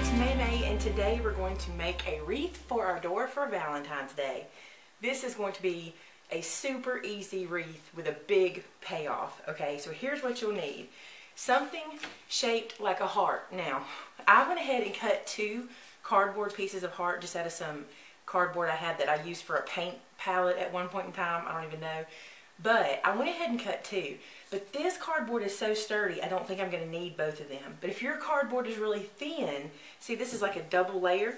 it's Maymay, and today we're going to make a wreath for our door for Valentine's Day. This is going to be a super easy wreath with a big payoff. Okay, so here's what you'll need. Something shaped like a heart. Now, I went ahead and cut 2 cardboard pieces of heart just out of some cardboard I had that I used for a paint palette at one point in time. I don't even know. But I went ahead and cut 2. But this cardboard is so sturdy, I don't think I'm going to need both of them. But if your cardboard is really thin, see, this is like a double layer.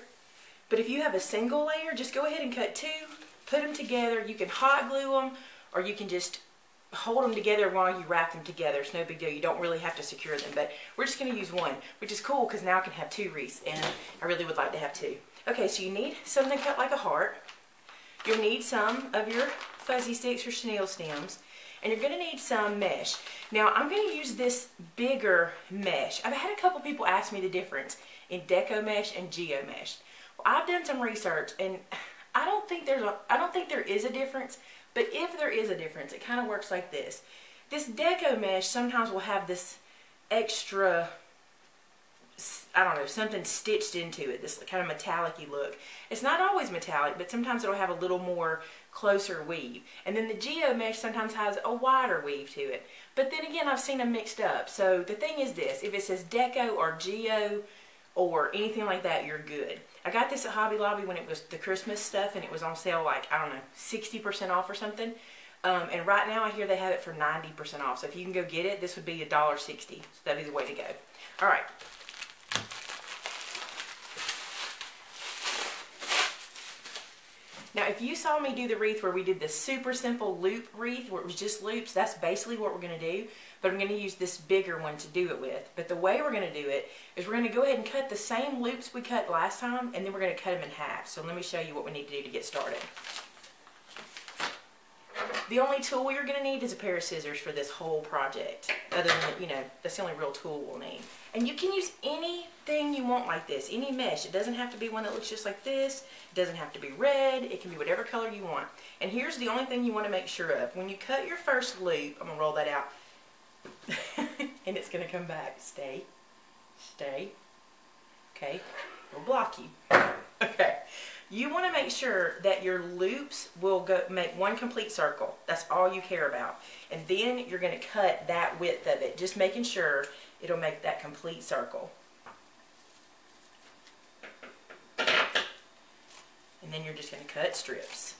But if you have a single layer, just go ahead and cut 2, put them together. You can hot glue them, or you can just hold them together while you wrap them together. It's no big deal. You don't really have to secure them. But we're just going to use one, which is cool because now I can have 2 wreaths, and I really would like to have 2. Okay, so you need something cut like a heart. You'll need some of your fuzzy sticks or chenille stems, and you're going to need some mesh. Now, I'm going to use this bigger mesh. I've had a couple people ask me the difference in Deco Mesh and Geo Mesh. Well, I've done some research, and I don't think there is a difference, but if there is a difference, it kind of works like this. This Deco Mesh sometimes will have this extra, I don't know, something stitched into it, this kind of metallic-y look. It's not always metallic, but sometimes it'll have a little more closer weave. And then the Geo Mesh sometimes has a wider weave to it. But then again, I've seen them mixed up. So the thing is this, if it says Deco or Geo or anything like that, you're good. I got this at Hobby Lobby when it was the Christmas stuff, and it was on sale like, I don't know, 60% off or something. And right now I hear they have it for 90% off. So if you can go get it, this would be $1.60. So that'd be the way to go. All right. Now, if you saw me do the wreath where we did the super simple loop wreath, where it was just loops, that's basically what we're going to do. But I'm going to use this bigger one to do it with. But the way we're going to do it is we're going to go ahead and cut the same loops we cut last time, and then we're going to cut them in half. So let me show you what we need to do to get started. The only tool you're going to need is a pair of scissors for this whole project. Other than, you know, that's the only real tool we'll need. And you can use anything you want like this, any mesh. It doesn't have to be one that looks just like this. It doesn't have to be red. It can be whatever color you want. And here's the only thing you want to make sure of. When you cut your first loop, I'm going to roll that out. And it's going to come back. Stay. Stay. Okay. We'll block you. Okay. You want to make sure that your loops will go make one complete circle. That's all you care about. And then you're going to cut that width of it, just making sure it'll make that complete circle. And then you're just going to cut strips.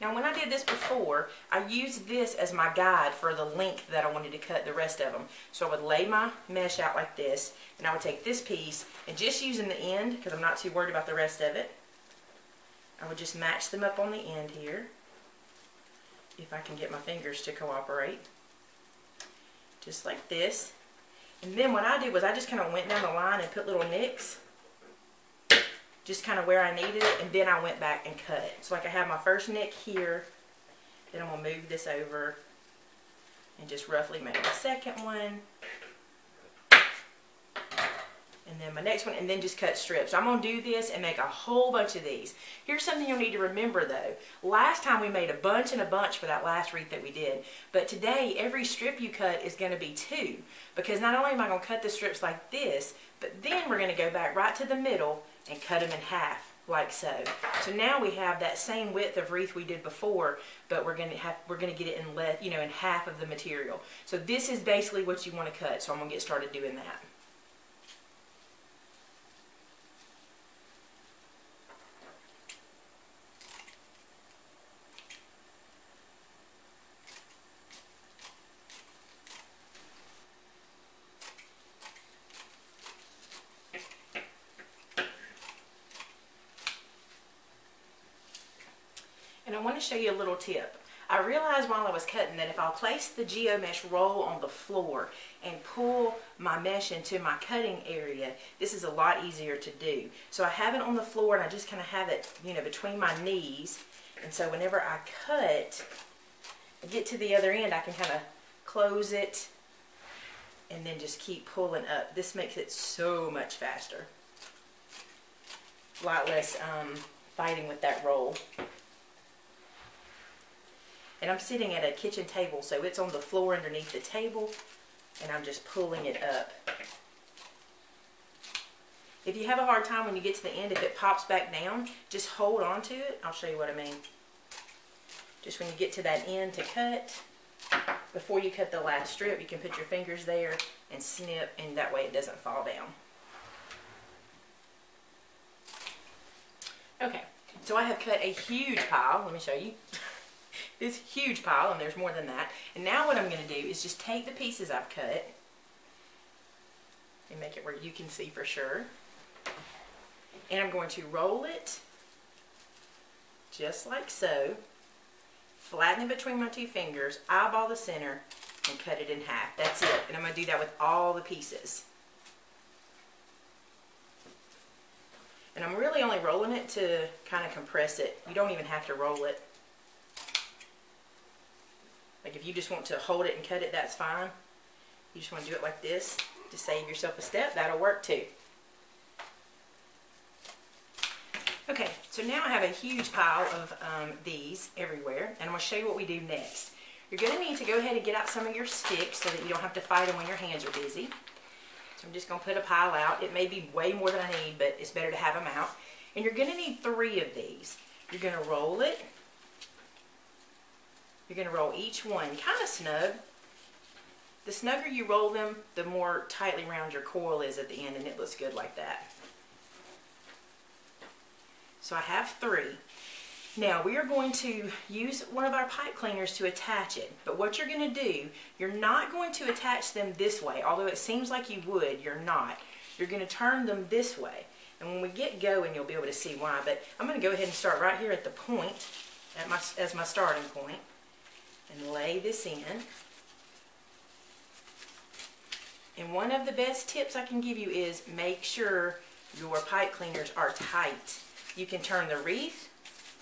Now, when I did this before, I used this as my guide for the length that I wanted to cut the rest of them. So I would lay my mesh out like this, and I would take this piece, and just using the end, because I'm not too worried about the rest of it, I would just match them up on the end here, if I can get my fingers to cooperate. Just like this. And then what I did was I just kind of went down the line and put little nicks, just kind of where I needed it, and then I went back and cut. So like I have my first nick here, then I'm going to move this over and just roughly make my second one, and then my next one, and then just cut strips. So I'm going to do this and make a whole bunch of these. Here's something you'll need to remember though. Last time we made a bunch and a bunch for that last wreath that we did, but today every strip you cut is going to be 2, because not only am I going to cut the strips like this, but then we're going to go back right to the middle and cut them in half, like so. So now we have that same width of wreath we did before, but we're gonna get it in in half of the material. So this is basically what you want to cut. So I'm gonna get started doing that. And I want to show you a little tip. I realized while I was cutting that if I'll place the Geo Mesh roll on the floor and pull my mesh into my cutting area, this is a lot easier to do. So I have it on the floor, and I just kind of have it, between my knees. And so whenever I cut, I get to the other end, I can kind of close it and then just keep pulling up. This makes it so much faster. A lot less fighting with that roll. And I'm sitting at a kitchen table, so it's on the floor underneath the table, and I'm just pulling it up. If you have a hard time when you get to the end, if it pops back down, just hold on to it. I'll show you what I mean. Just when you get to that end to cut, before you cut the last strip, you can put your fingers there and snip, and that way it doesn't fall down. Okay, so I have cut a huge pile. Let me show you. This huge pile, and there's more than that. And now what I'm going to do is just take the pieces I've cut and make it where you can see for sure. And I'm going to roll it just like so, flatten it between my two fingers, eyeball the center, and cut it in half. That's it. And I'm going to do that with all the pieces. And I'm really only rolling it to kind of compress it. You don't even have to roll it. Like if you just want to hold it and cut it, that's fine. You just want to do it like this to save yourself a step. That'll work too. Okay, so now I have a huge pile of these everywhere, and I'm going to show you what we do next. You're going to need to go ahead and get out some of your sticks so that you don't have to fight them when your hands are busy. So I'm just going to put a pile out. It may be way more than I need, but it's better to have them out. And you're going to need 3 of these. You're going to roll it. You're going to roll each one kind of snug. The snugger you roll them, the more tightly round your coil is at the end, and it looks good like that. So I have 3. Now we are going to use one of our pipe cleaners to attach it. But what you're going to do, you're not going to attach them this way. Although it seems like you would, you're not. You're going to turn them this way. And when we get going, you'll be able to see why. But I'm going to go ahead and start right here at the point, as my starting point, and lay this in. And one of the best tips I can give you is make sure your pipe cleaners are tight. You can turn the wreath,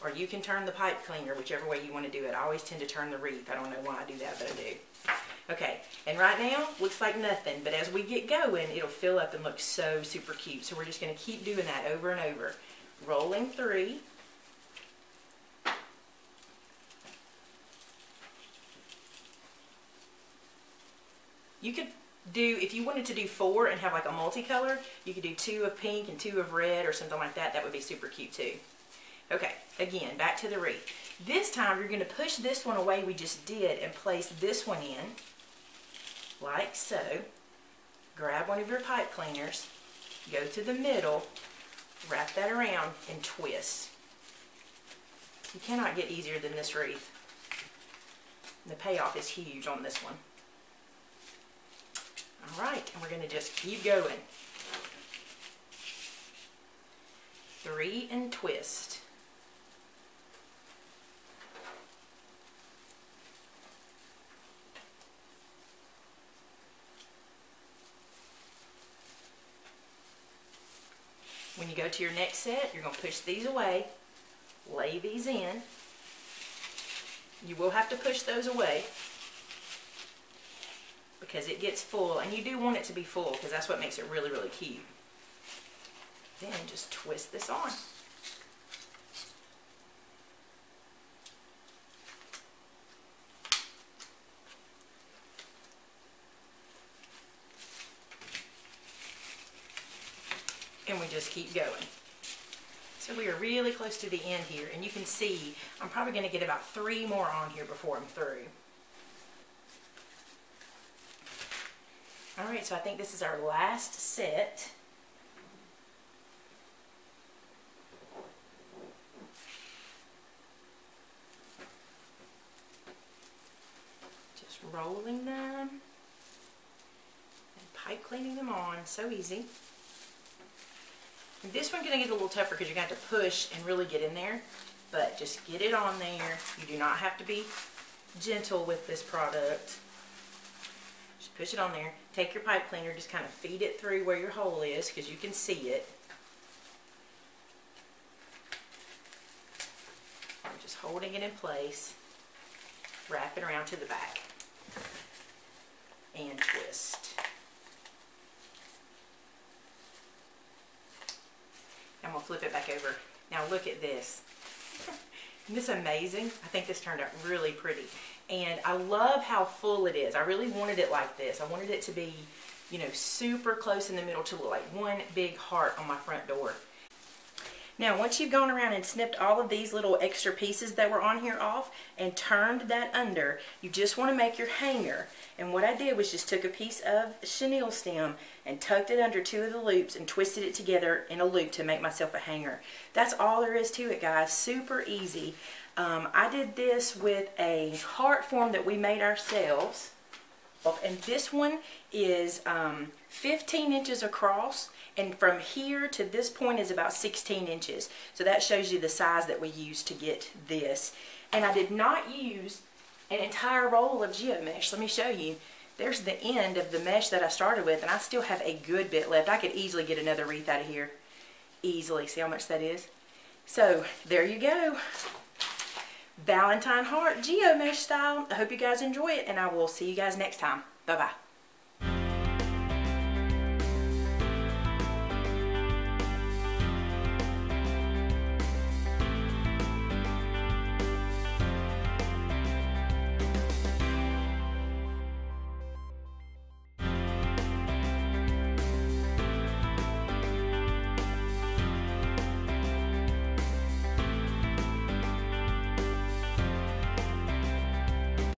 or you can turn the pipe cleaner, whichever way you want to do it. I always tend to turn the wreath. I don't know why I do that, but I do. Okay, and right now, looks like nothing, but as we get going, it'll fill up and look so super cute. So we're just going to keep doing that over and over. Rolling 3. You could do, if you wanted to do 4 and have like a multicolor, you could do 2 of pink and 2 of red or something like that. That would be super cute too. Okay, again, back to the wreath. This time you're going to push this one away we just did and place this one in, like so. Grab one of your pipe cleaners, go to the middle, wrap that around, and twist. You cannot get easier than this wreath. The payoff is huge on this one. Alright, and we're going to just keep going. 3 and twist. When you go to your next set, you're going to push these away, lay these in. You will have to push those away because it gets full, and you do want it to be full because that's what makes it really, really cute. Then just twist this on. And we just keep going. So we are really close to the end here, and you can see I'm probably going to get about 3 more on here before I'm through. Alright, so I think this is our last set. Just rolling them and pipe cleaning them on. So easy. And this one's going to get a little tougher because you're going to have to push and really get in there. But just get it on there. You do not have to be gentle with this product. Just push it on there. Take your pipe cleaner, just kind of feed it through where your hole is because you can see it. I'm just holding it in place. Wrap it around to the back. And twist. I'm going to flip it back over. Now look at this. Isn't this amazing? I think this turned out really pretty. And I love how full it is. I really wanted it like this. I wanted it to be, you know, super close in the middle to look like one big heart on my front door. Now, once you've gone around and snipped all of these little extra pieces that were on here off and turned that under, you just want to make your hanger. And what I did was just took a piece of chenille stem and tucked it under 2 of the loops and twisted it together in a loop to make myself a hanger. That's all there is to it, guys. Super easy. I did this with a heart form that we made ourselves. And this one is 15 inches across, and from here to this point is about 16 inches. So that shows you the size that we used to get this. And I did not use an entire roll of Geo Mesh. Let me show you. There's the end of the mesh that I started with, and I still have a good bit left. I could easily get another wreath out of here. Easily. See how much that is? So there you go. Valentine heart, Geo Mesh style. I hope you guys enjoy it, and I will see you guys next time. Bye-bye.